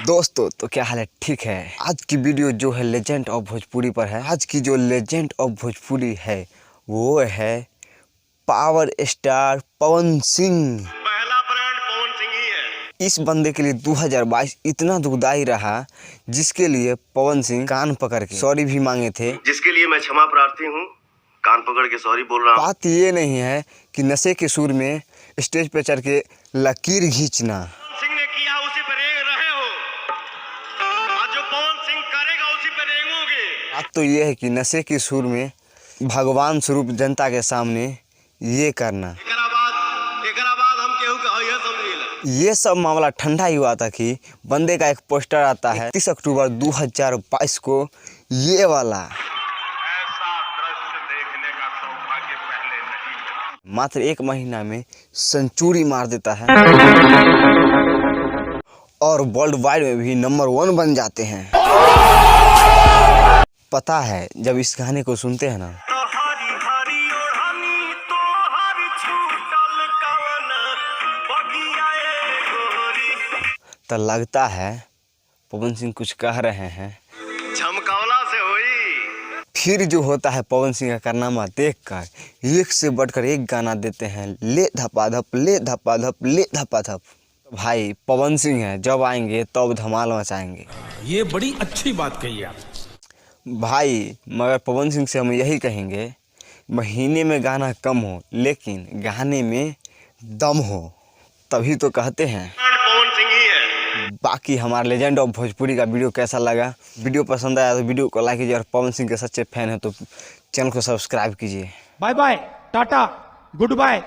दोस्तों तो क्या हाल है, ठीक है। आज की वीडियो जो है लेजेंड ऑफ भोजपुरी पर है। आज की जो लेजेंड ऑफ भोजपुरी है वो है पावर स्टार पवन सिंह। पहला ब्रांड पवन सिंह ही है। इस बंदे के लिए 2022 इतना दुखदाई रहा, जिसके लिए पवन सिंह कान पकड़ के सॉरी भी मांगे थे, जिसके लिए मैं क्षमा प्रार्थी हूँ। कान पकड़ के सॉरी बोल रहा हूँ। बात ये नहीं है कि नशे के सुर में स्टेज पे चढ़ के लकीर खींचना। पवन सिंह ने किया उसी पर रेंग रहे हो, आज जो पवन सिंह करेगा उसी पर रेंगोगे। बात तो ये है कि नशे के सुर में भगवान स्वरूप जनता के सामने ये करना। एकरा बाद हम केहू के हइये समझिला। ये सब मामला ठंडा ही हुआ था कि बंदे का एक पोस्टर आता है 31 अक्टूबर 2022 को, ये वाला। ऐसा दृश्य देखने का सौभाग्य पहले नहीं मिला। मात्र 1 महीना में सेंचुरी मार देता है और वर्ल्ड वाइड में भी नंबर 1 बन जाते हैं। पता है, जब इस गाने को सुनते हैं ना, तो लगता है पवन सिंह कुछ कह रहे हैं। झमकावला से हुई। फिर जो होता है पवन सिंह का कारनामा देखकर एक से बढ़कर एक गाना देते हैं, ले धपाधप ले धपाधप ले धपाधप। भाई पवन सिंह है, जब आएंगे तब धमाल मचाएंगे। ये बड़ी अच्छी बात कही आप भाई, मगर पवन सिंह से हम यही कहेंगे, महीने में गाना कम हो लेकिन गाने में दम हो, तभी तो कहते हैं। पवन सिंह ही है। बाकी हमारा लेजेंड ऑफ भोजपुरी का वीडियो कैसा लगा, वीडियो पसंद आया तो वीडियो को लाइक कीजिए, और पवन सिंह के सच्चे फैन है तो चैनल को सब्सक्राइब कीजिए। Bye bye tata good bye.